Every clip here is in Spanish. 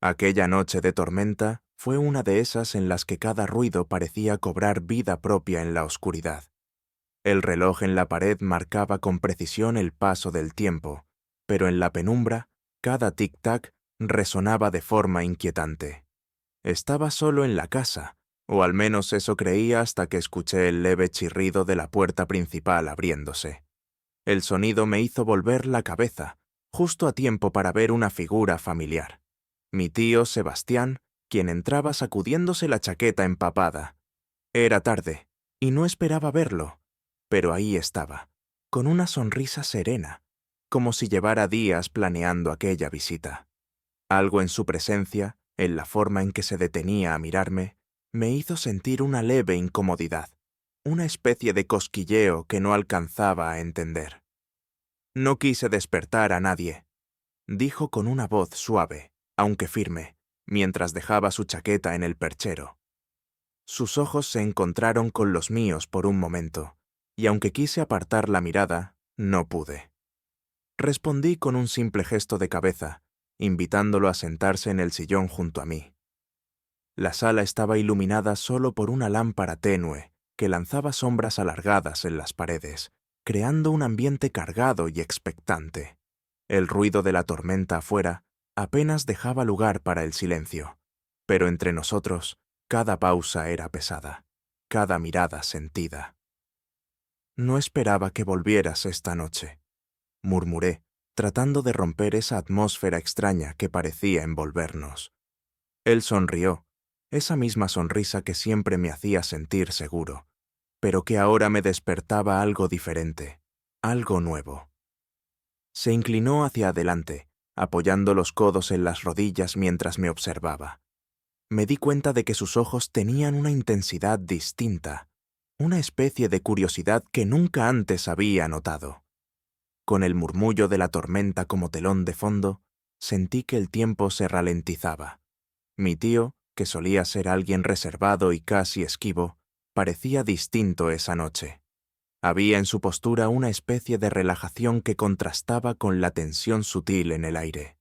Aquella noche de tormenta fue una de esas en las que cada ruido parecía cobrar vida propia en la oscuridad. El reloj en la pared marcaba con precisión el paso del tiempo, pero en la penumbra, cada tic-tac resonaba de forma inquietante. Estaba solo en la casa, o al menos eso creía hasta que escuché el leve chirrido de la puerta principal abriéndose. El sonido me hizo volver la cabeza, justo a tiempo para ver una figura familiar. Mi tío Sebastián, quien entraba sacudiéndose la chaqueta empapada. Era tarde, y no esperaba verlo, pero ahí estaba, con una sonrisa serena, como si llevara días planeando aquella visita. Algo en su presencia, en la forma en que se detenía a mirarme, me hizo sentir una leve incomodidad, una especie de cosquilleo que no alcanzaba a entender. No quise despertar a nadie, dijo con una voz suave, aunque firme, mientras dejaba su chaqueta en el perchero. Sus ojos se encontraron con los míos por un momento, y aunque quise apartar la mirada, no pude. Respondí con un simple gesto de cabeza, invitándolo a sentarse en el sillón junto a mí. La sala estaba iluminada solo por una lámpara tenue que lanzaba sombras alargadas en las paredes, creando un ambiente cargado y expectante. El ruido de la tormenta afuera apenas dejaba lugar para el silencio, pero entre nosotros, cada pausa era pesada, cada mirada sentida. No esperaba que volvieras esta noche, murmuré, tratando de romper esa atmósfera extraña que parecía envolvernos. Él sonrió, esa misma sonrisa que siempre me hacía sentir seguro, pero que ahora me despertaba algo diferente, algo nuevo. Se inclinó hacia adelante, apoyando los codos en las rodillas mientras me observaba. Me di cuenta de que sus ojos tenían una intensidad distinta, una especie de curiosidad que nunca antes había notado. Con el murmullo de la tormenta como telón de fondo, sentí que el tiempo se ralentizaba. Mi tío, que solía ser alguien reservado y casi esquivo, parecía distinto esa noche. Había en su postura una especie de relajación que contrastaba con la tensión sutil en el aire.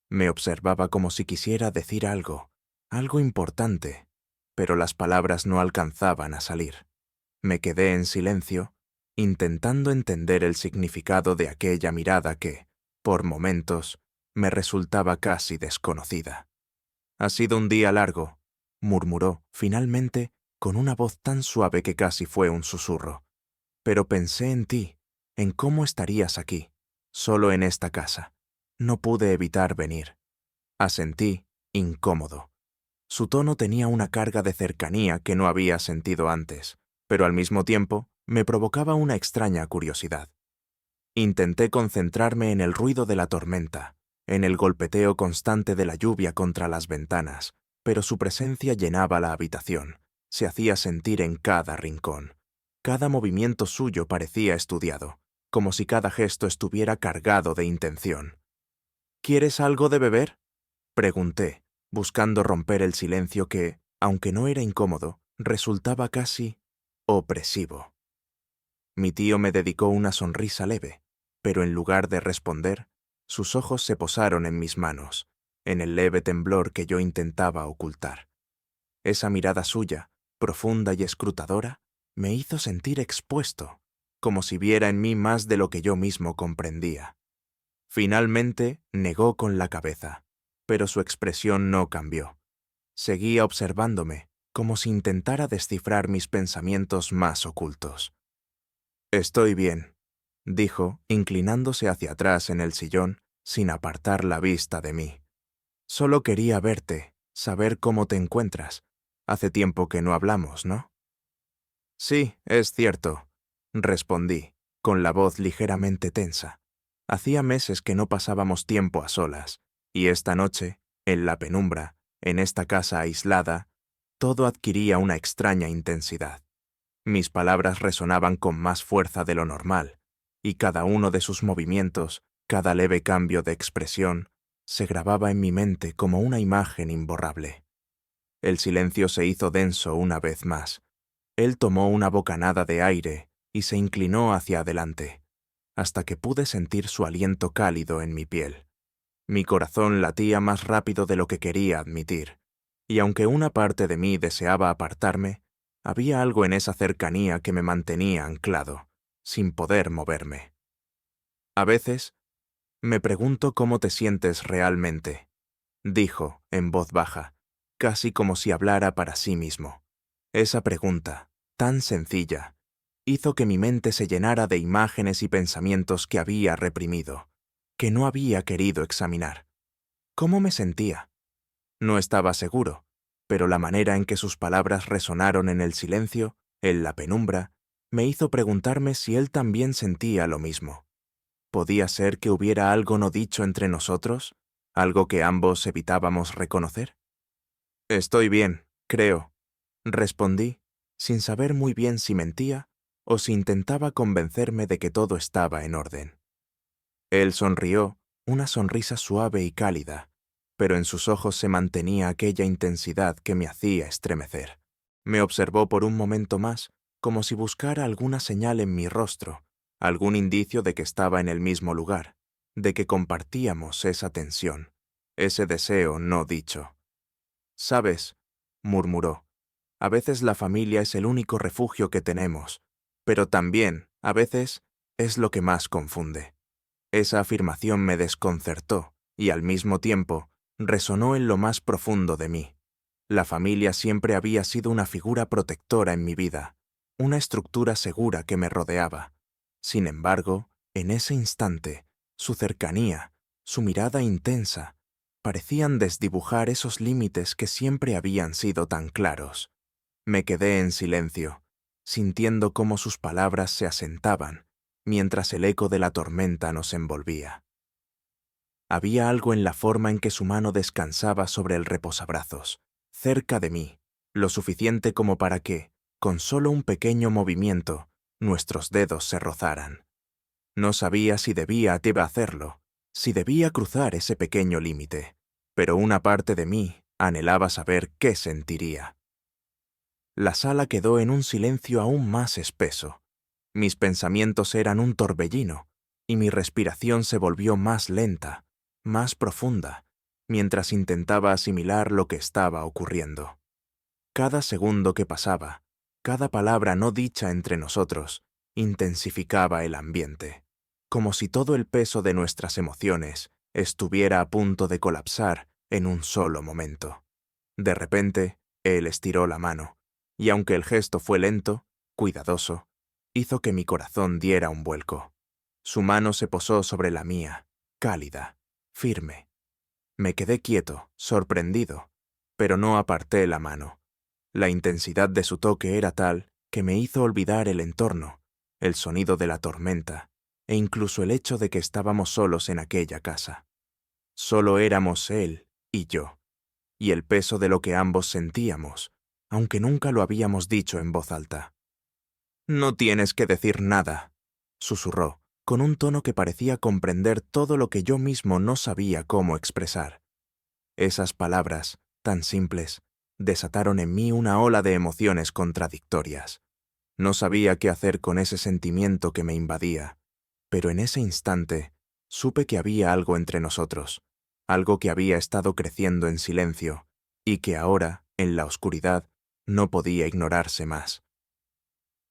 Me observaba como si quisiera decir algo, algo importante, pero las palabras no alcanzaban a salir. Me quedé en silencio, intentando entender el significado de aquella mirada que, por momentos, me resultaba casi desconocida. «Ha sido un día largo», murmuró, finalmente, con una voz tan suave que casi fue un susurro. «Pero pensé en ti, en cómo estarías aquí, solo en esta casa. No pude evitar venir». Asentí, incómodo. Su tono tenía una carga de cercanía que no había sentido antes, pero al mismo tiempo me provocaba una extraña curiosidad. Intenté concentrarme en el ruido de la tormenta, en el golpeteo constante de la lluvia contra las ventanas, pero su presencia llenaba la habitación, se hacía sentir en cada rincón. Cada movimiento suyo parecía estudiado, como si cada gesto estuviera cargado de intención. «¿Quieres algo de beber?», pregunté, buscando romper el silencio que, aunque no era incómodo, resultaba casi opresivo. Mi tío me dedicó una sonrisa leve, pero en lugar de responder, sus ojos se posaron en mis manos, en el leve temblor que yo intentaba ocultar. Esa mirada suya, profunda y escrutadora, me hizo sentir expuesto, como si viera en mí más de lo que yo mismo comprendía. Finalmente negó con la cabeza, pero su expresión no cambió. Seguía observándome, como si intentara descifrar mis pensamientos más ocultos. «Estoy bien», dijo, inclinándose hacia atrás en el sillón, sin apartar la vista de mí. «Solo quería verte, saber cómo te encuentras. Hace tiempo que no hablamos, ¿no?» «Sí, es cierto», respondí, con la voz ligeramente tensa. Hacía meses que no pasábamos tiempo a solas, y esta noche, en la penumbra, en esta casa aislada, todo adquiría una extraña intensidad. Mis palabras resonaban con más fuerza de lo normal, y cada uno de sus movimientos, cada leve cambio de expresión, se grababa en mi mente como una imagen imborrable. El silencio se hizo denso una vez más. Él tomó una bocanada de aire y se inclinó hacia adelante, hasta que pude sentir su aliento cálido en mi piel. Mi corazón latía más rápido de lo que quería admitir, y aunque una parte de mí deseaba apartarme, había algo en esa cercanía que me mantenía anclado, sin poder moverme. A veces, me pregunto cómo te sientes realmente, dijo en voz baja, casi como si hablara para sí mismo. Esa pregunta, tan sencilla, hizo que mi mente se llenara de imágenes y pensamientos que había reprimido, que no había querido examinar. ¿Cómo me sentía? No estaba seguro, pero la manera en que sus palabras resonaron en el silencio, en la penumbra, me hizo preguntarme si él también sentía lo mismo. ¿Podía ser que hubiera algo no dicho entre nosotros? ¿Algo que ambos evitábamos reconocer? Estoy bien, creo, respondí, sin saber muy bien si mentía o si intentaba convencerme de que todo estaba en orden. Él sonrió, una sonrisa suave y cálida, pero en sus ojos se mantenía aquella intensidad que me hacía estremecer. Me observó por un momento más, como si buscara alguna señal en mi rostro, algún indicio de que estaba en el mismo lugar, de que compartíamos esa tensión, ese deseo no dicho. «¿Sabes?», murmuró, «a veces la familia es el único refugio que tenemos, pero también, a veces, es lo que más confunde». Esa afirmación me desconcertó y, al mismo tiempo, resonó en lo más profundo de mí. La familia siempre había sido una figura protectora en mi vida, una estructura segura que me rodeaba. Sin embargo, en ese instante, su cercanía, su mirada intensa, parecían desdibujar esos límites que siempre habían sido tan claros. Me quedé en silencio, sintiendo cómo sus palabras se asentaban, mientras el eco de la tormenta nos envolvía. Había algo en la forma en que su mano descansaba sobre el reposabrazos, cerca de mí, lo suficiente como para que, con solo un pequeño movimiento, nuestros dedos se rozaran. No sabía si debía hacerlo, si debía cruzar ese pequeño límite, pero una parte de mí anhelaba saber qué sentiría. La sala quedó en un silencio aún más espeso. Mis pensamientos eran un torbellino, y mi respiración se volvió más lenta, más profunda, mientras intentaba asimilar lo que estaba ocurriendo. Cada segundo que pasaba, cada palabra no dicha entre nosotros, intensificaba el ambiente, como si todo el peso de nuestras emociones estuviera a punto de colapsar en un solo momento. De repente, él estiró la mano, y aunque el gesto fue lento, cuidadoso, hizo que mi corazón diera un vuelco. Su mano se posó sobre la mía, cálida, firme. Me quedé quieto, sorprendido, pero no aparté la mano. La intensidad de su toque era tal que me hizo olvidar el entorno, el sonido de la tormenta, e incluso el hecho de que estábamos solos en aquella casa. Solo éramos él y yo, y el peso de lo que ambos sentíamos, aunque nunca lo habíamos dicho en voz alta. «No tienes que decir nada», susurró, con un tono que parecía comprender todo lo que yo mismo no sabía cómo expresar. Esas palabras, tan simples, desataron en mí una ola de emociones contradictorias. No sabía qué hacer con ese sentimiento que me invadía, pero en ese instante supe que había algo entre nosotros, algo que había estado creciendo en silencio y que ahora, en la oscuridad, no podía ignorarse más.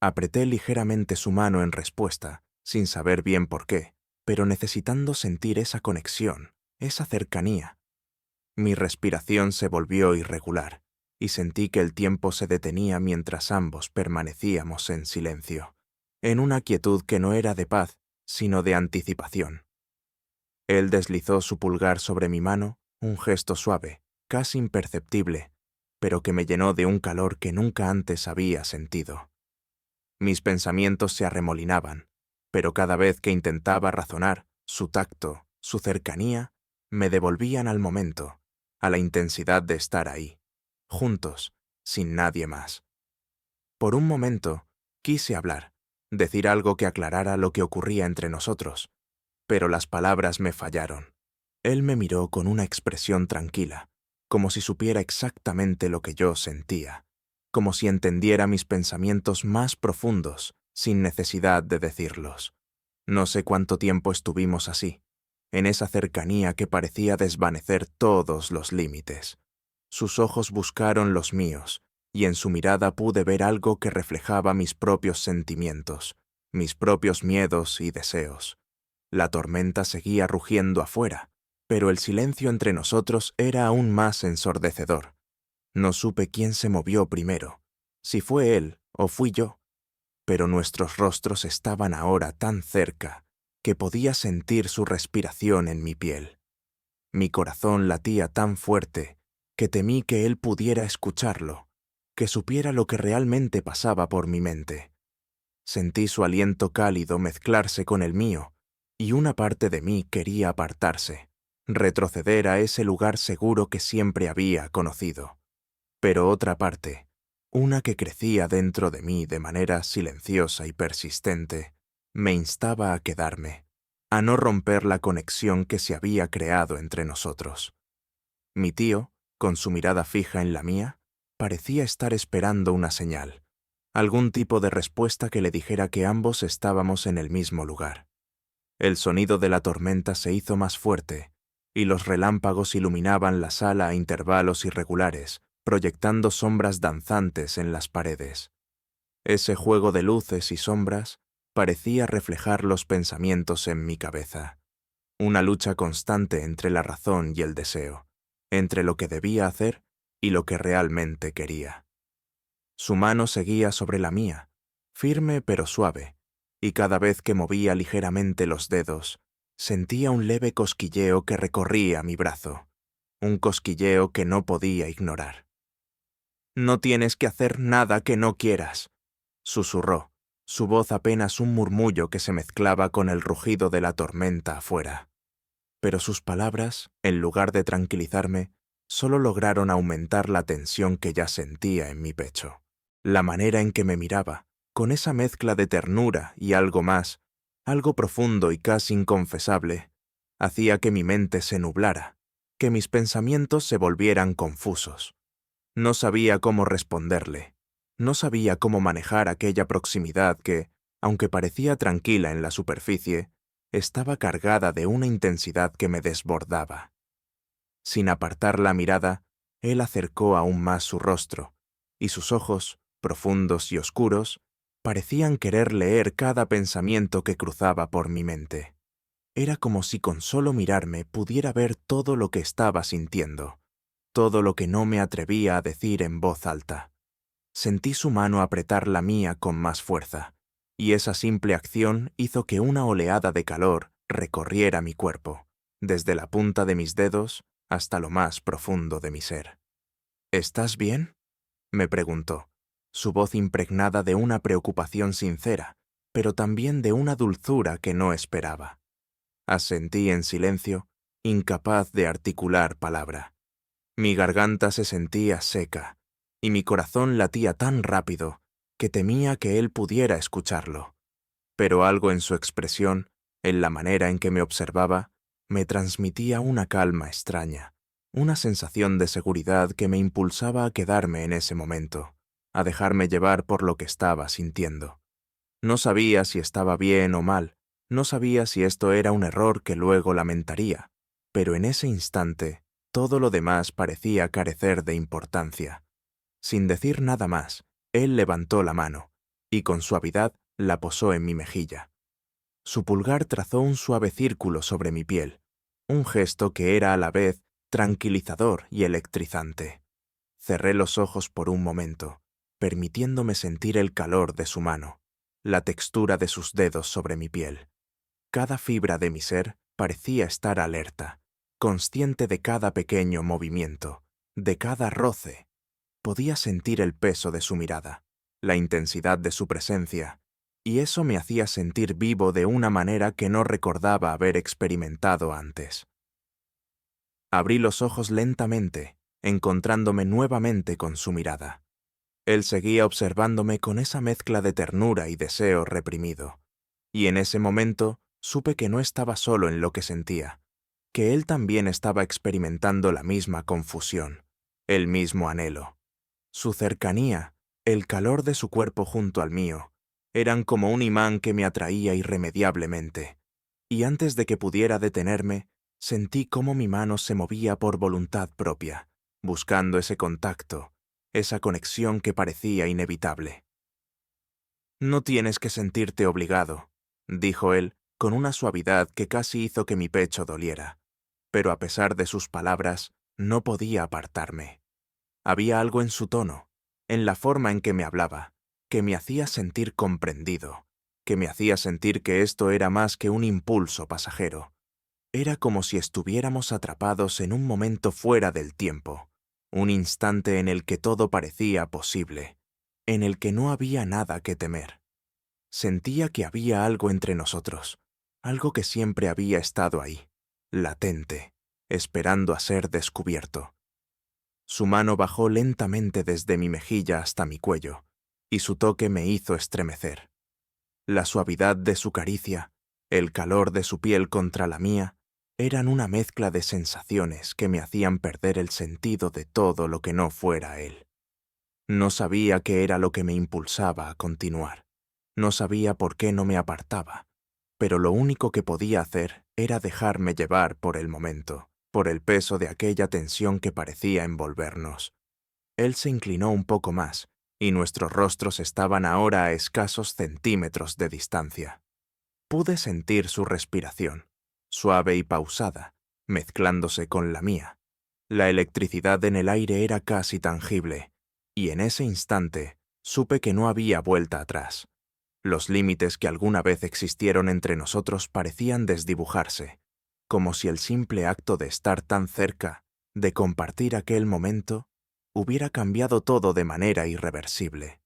Apreté ligeramente su mano en respuesta, sin saber bien por qué, pero necesitando sentir esa conexión, esa cercanía. Mi respiración se volvió irregular, y sentí que el tiempo se detenía mientras ambos permanecíamos en silencio, en una quietud que no era de paz, sino de anticipación. Él deslizó su pulgar sobre mi mano, un gesto suave, casi imperceptible, pero que me llenó de un calor que nunca antes había sentido. Mis pensamientos se arremolinaban, pero cada vez que intentaba razonar, su tacto, su cercanía, me devolvían al momento, a la intensidad de estar ahí, juntos, sin nadie más. Por un momento, quise hablar, decir algo que aclarara lo que ocurría entre nosotros, pero las palabras me fallaron. Él me miró con una expresión tranquila, como si supiera exactamente lo que yo sentía, como si entendiera mis pensamientos más profundos sin necesidad de decirlos. No sé cuánto tiempo estuvimos así. en esa cercanía que parecía desvanecer todos los límites. Sus ojos buscaron los míos, y en su mirada pude ver algo que reflejaba mis propios sentimientos, mis propios miedos y deseos. La tormenta seguía rugiendo afuera, pero el silencio entre nosotros era aún más ensordecedor. No supe quién se movió primero, si fue él o fui yo, pero nuestros rostros estaban ahora tan cerca que podía sentir su respiración en mi piel. Mi corazón latía tan fuerte que temí que él pudiera escucharlo, que supiera lo que realmente pasaba por mi mente. Sentí su aliento cálido mezclarse con el mío, y una parte de mí quería apartarse, retroceder a ese lugar seguro que siempre había conocido. Pero otra parte, una que crecía dentro de mí de manera silenciosa y persistente, me instaba a quedarme, a no romper la conexión que se había creado entre nosotros. Mi tío, con su mirada fija en la mía, parecía estar esperando una señal, algún tipo de respuesta que le dijera que ambos estábamos en el mismo lugar. El sonido de la tormenta se hizo más fuerte, y los relámpagos iluminaban la sala a intervalos irregulares, proyectando sombras danzantes en las paredes. Ese juego de luces y sombras parecía reflejar los pensamientos en mi cabeza. Una lucha constante entre la razón y el deseo, entre lo que debía hacer y lo que realmente quería. Su mano seguía sobre la mía, firme pero suave, y cada vez que movía ligeramente los dedos, sentía un leve cosquilleo que recorría mi brazo, un cosquilleo que no podía ignorar. «No tienes que hacer nada que no quieras», susurró, su voz apenas un murmullo que se mezclaba con el rugido de la tormenta afuera. Pero sus palabras, en lugar de tranquilizarme, solo lograron aumentar la tensión que ya sentía en mi pecho. La manera en que me miraba, con esa mezcla de ternura y algo más, algo profundo y casi inconfesable, hacía que mi mente se nublara, que mis pensamientos se volvieran confusos. No sabía cómo responderle, no sabía cómo manejar aquella proximidad que, aunque parecía tranquila en la superficie, estaba cargada de una intensidad que me desbordaba. Sin apartar la mirada, él acercó aún más su rostro, y sus ojos, profundos y oscuros, parecían querer leer cada pensamiento que cruzaba por mi mente. Era como si con solo mirarme pudiera ver todo lo que estaba sintiendo, todo lo que no me atrevía a decir en voz alta. Sentí su mano apretar la mía con más fuerza, y esa simple acción hizo que una oleada de calor recorriera mi cuerpo, desde la punta de mis dedos hasta lo más profundo de mi ser. «¿Estás bien?», me preguntó, su voz impregnada de una preocupación sincera, pero también de una dulzura que no esperaba. Asentí en silencio, incapaz de articular palabra. Mi garganta se sentía seca, y mi corazón latía tan rápido que temía que él pudiera escucharlo. Pero algo en su expresión, en la manera en que me observaba, me transmitía una calma extraña, una sensación de seguridad que me impulsaba a quedarme en ese momento, a dejarme llevar por lo que estaba sintiendo. No sabía si estaba bien o mal, no sabía si esto era un error que luego lamentaría, pero en ese instante todo lo demás parecía carecer de importancia. Sin decir nada más, él levantó la mano, y con suavidad la posó en mi mejilla. Su pulgar trazó un suave círculo sobre mi piel, un gesto que era a la vez tranquilizador y electrizante. Cerré los ojos por un momento, permitiéndome sentir el calor de su mano, la textura de sus dedos sobre mi piel. Cada fibra de mi ser parecía estar alerta, consciente de cada pequeño movimiento, de cada roce. Podía sentir el peso de su mirada, la intensidad de su presencia, y eso me hacía sentir vivo de una manera que no recordaba haber experimentado antes. Abrí los ojos lentamente, encontrándome nuevamente con su mirada. Él seguía observándome con esa mezcla de ternura y deseo reprimido, y en ese momento supe que no estaba solo en lo que sentía, que él también estaba experimentando la misma confusión, el mismo anhelo. Su cercanía, el calor de su cuerpo junto al mío, eran como un imán que me atraía irremediablemente. y antes de que pudiera detenerme, sentí cómo mi mano se movía por voluntad propia, buscando ese contacto, esa conexión que parecía inevitable. «No tienes que sentirte obligado», dijo él, con una suavidad que casi hizo que mi pecho doliera. Pero a pesar de sus palabras, no podía apartarme. Había algo en su tono, en la forma en que me hablaba, que me hacía sentir comprendido, que me hacía sentir que esto era más que un impulso pasajero. Era como si estuviéramos atrapados en un momento fuera del tiempo, un instante en el que todo parecía posible, en el que no había nada que temer. Sentía que había algo entre nosotros, algo que siempre había estado ahí, latente, esperando a ser descubierto. Su mano bajó lentamente desde mi mejilla hasta mi cuello, y su toque me hizo estremecer. La suavidad de su caricia, el calor de su piel contra la mía, eran una mezcla de sensaciones que me hacían perder el sentido de todo lo que no fuera él. No sabía qué era lo que me impulsaba a continuar. No sabía por qué no me apartaba, pero lo único que podía hacer era dejarme llevar por el momento, por el peso de aquella tensión que parecía envolvernos. Él se inclinó un poco más, y nuestros rostros estaban ahora a escasos centímetros de distancia. Pude sentir su respiración, suave y pausada, mezclándose con la mía. La electricidad en el aire era casi tangible, y en ese instante supe que no había vuelta atrás. Los límites que alguna vez existieron entre nosotros parecían desdibujarse, como si el simple acto de estar tan cerca, de compartir aquel momento, hubiera cambiado todo de manera irreversible.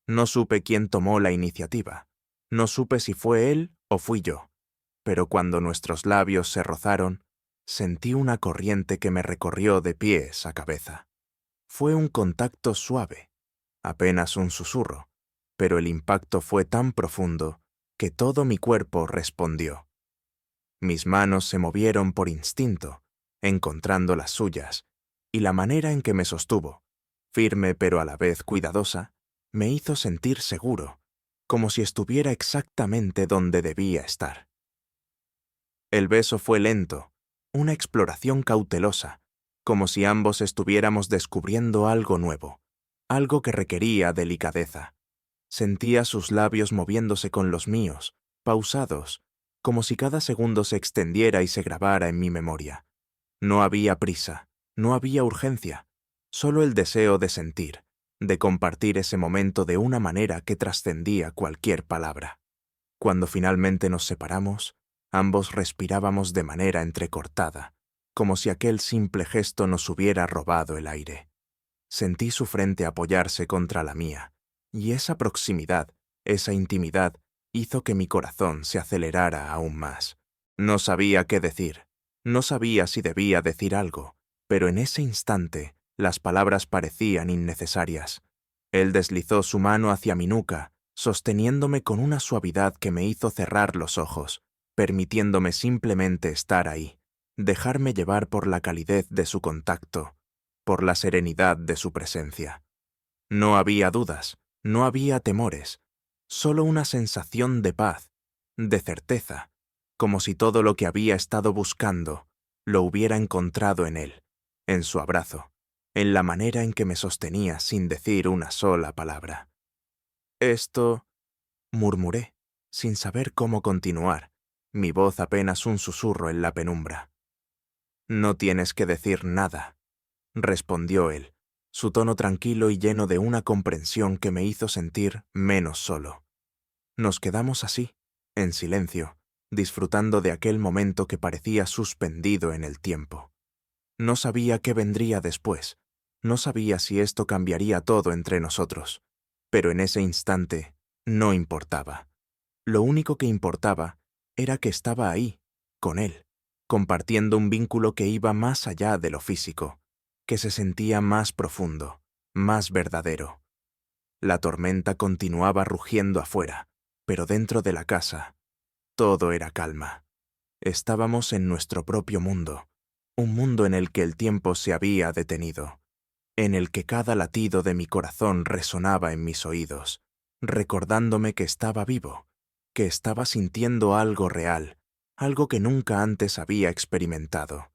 No supe quién tomó la iniciativa, no supe si fue él o fui yo, pero cuando nuestros labios se rozaron, sentí una corriente que me recorrió de pies a cabeza. Fue un contacto suave, apenas un susurro, pero el impacto fue tan profundo que todo mi cuerpo respondió. Mis manos se movieron por instinto, encontrando las suyas, y la manera en que me sostuvo, firme pero a la vez cuidadosa, me hizo sentir seguro, como si estuviera exactamente donde debía estar. El beso fue lento, una exploración cautelosa, como si ambos estuviéramos descubriendo algo nuevo, algo que requería delicadeza. Sentía sus labios moviéndose con los míos, pausados, como si cada segundo se extendiera y se grabara en mi memoria. No había prisa, no había urgencia, solo el deseo de sentir, de compartir ese momento de una manera que trascendía cualquier palabra. Cuando finalmente nos separamos, ambos respirábamos de manera entrecortada, como si aquel simple gesto nos hubiera robado el aire. Sentí su frente apoyarse contra la mía, y esa proximidad, esa intimidad, hizo que mi corazón se acelerara aún más. No sabía qué decir, no sabía si debía decir algo, pero en ese instante las palabras parecían innecesarias. Él deslizó su mano hacia mi nuca, sosteniéndome con una suavidad que me hizo cerrar los ojos, permitiéndome simplemente estar ahí, dejarme llevar por la calidez de su contacto, por la serenidad de su presencia. No había dudas, no había temores, solo una sensación de paz, de certeza, como si todo lo que había estado buscando lo hubiera encontrado en él, en su abrazo, en la manera en que me sostenía sin decir una sola palabra. Esto, murmuré, sin saber cómo continuar, mi voz apenas un susurro en la penumbra. No tienes que decir nada, respondió él, su tono tranquilo y lleno de una comprensión que me hizo sentir menos solo. Nos quedamos así, en silencio, disfrutando de aquel momento que parecía suspendido en el tiempo. No sabía qué vendría después, no sabía si esto cambiaría todo entre nosotros, pero en ese instante no importaba. Lo único que importaba era que estaba ahí, con él, compartiendo un vínculo que iba más allá de lo físico, que se sentía más profundo, más verdadero. La tormenta continuaba rugiendo afuera, pero dentro de la casa, todo era calma. Estábamos en nuestro propio mundo, un mundo en el que el tiempo se había detenido, en el que cada latido de mi corazón resonaba en mis oídos, recordándome que estaba vivo, que estaba sintiendo algo real, algo que nunca antes había experimentado.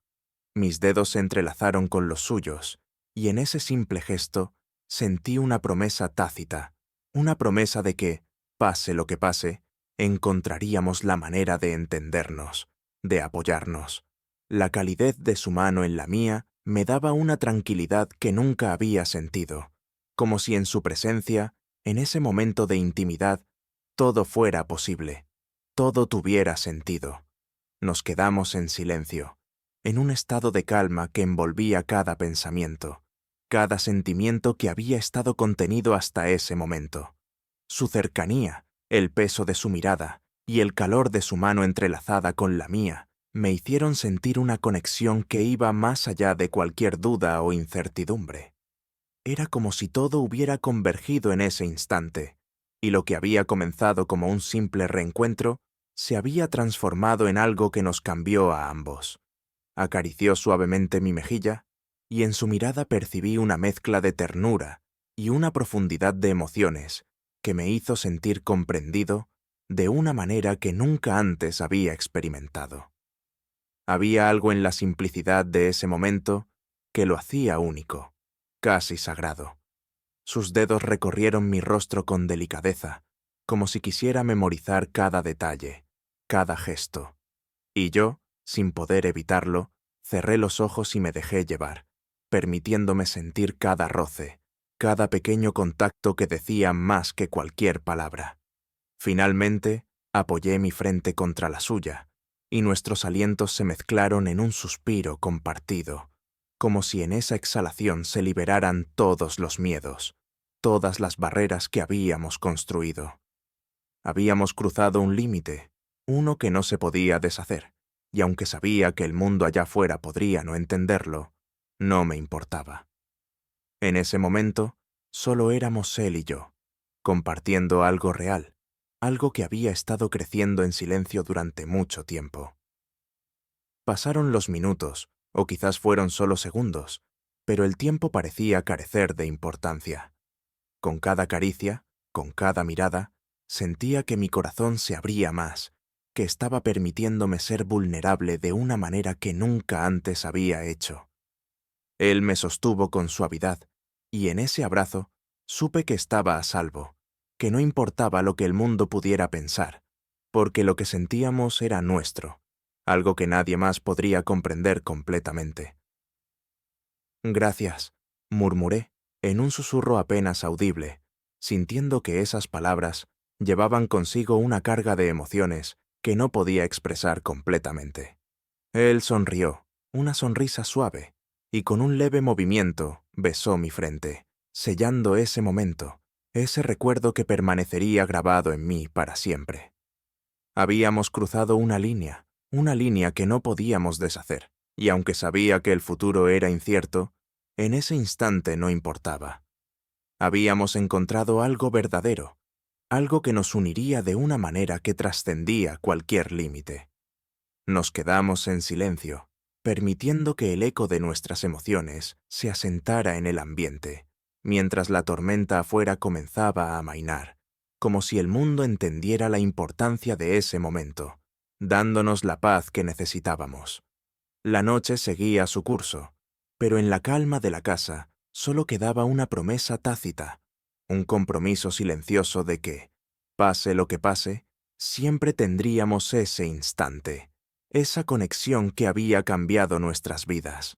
Mis dedos se entrelazaron con los suyos, y en ese simple gesto sentí una promesa tácita, una promesa de que, pase lo que pase, encontraríamos la manera de entendernos, de apoyarnos. La calidez de su mano en la mía me daba una tranquilidad que nunca había sentido, como si en su presencia, en ese momento de intimidad, todo fuera posible, todo tuviera sentido. Nos quedamos en silencio, en un estado de calma que envolvía cada pensamiento, cada sentimiento que había estado contenido hasta ese momento. Su cercanía, el peso de su mirada y el calor de su mano entrelazada con la mía me hicieron sentir una conexión que iba más allá de cualquier duda o incertidumbre. Era como si todo hubiera convergido en ese instante, y lo que había comenzado como un simple reencuentro se había transformado en algo que nos cambió a ambos. Acarició suavemente mi mejilla, y en su mirada percibí una mezcla de ternura y una profundidad de emociones que me hizo sentir comprendido de una manera que nunca antes había experimentado. Había algo en la simplicidad de ese momento que lo hacía único, casi sagrado. Sus dedos recorrieron mi rostro con delicadeza, como si quisiera memorizar cada detalle, cada gesto. Y yo, sin poder evitarlo, cerré los ojos y me dejé llevar, permitiéndome sentir cada roce, cada pequeño contacto que decía más que cualquier palabra. Finalmente, apoyé mi frente contra la suya, y nuestros alientos se mezclaron en un suspiro compartido, como si en esa exhalación se liberaran todos los miedos, todas las barreras que habíamos construido. Habíamos cruzado un límite, uno que no se podía deshacer, y aunque sabía que el mundo allá afuera podría no entenderlo, no me importaba. En ese momento, solo éramos él y yo, compartiendo algo real, algo que había estado creciendo en silencio durante mucho tiempo. Pasaron los minutos, o quizás fueron solo segundos, pero el tiempo parecía carecer de importancia. Con cada caricia, con cada mirada, sentía que mi corazón se abría más, que estaba permitiéndome ser vulnerable de una manera que nunca antes había hecho. Él me sostuvo con suavidad, y en ese abrazo supe que estaba a salvo, que no importaba lo que el mundo pudiera pensar, porque lo que sentíamos era nuestro, algo que nadie más podría comprender completamente. Gracias, murmuré, en un susurro apenas audible, sintiendo que esas palabras llevaban consigo una carga de emociones que no podía expresar completamente. Él sonrió, una sonrisa suave, y con un leve movimiento besó mi frente, sellando ese momento, ese recuerdo que permanecería grabado en mí para siempre. Habíamos cruzado una línea que no podíamos deshacer, y aunque sabía que el futuro era incierto, en ese instante no importaba. Habíamos encontrado algo verdadero, algo que nos uniría de una manera que trascendía cualquier límite. Nos quedamos en silencio, permitiendo que el eco de nuestras emociones se asentara en el ambiente, mientras la tormenta afuera comenzaba a amainar, como si el mundo entendiera la importancia de ese momento, dándonos la paz que necesitábamos. La noche seguía su curso, pero en la calma de la casa solo quedaba una promesa tácita, un compromiso silencioso de que, pase lo que pase, siempre tendríamos ese instante, esa conexión que había cambiado nuestras vidas.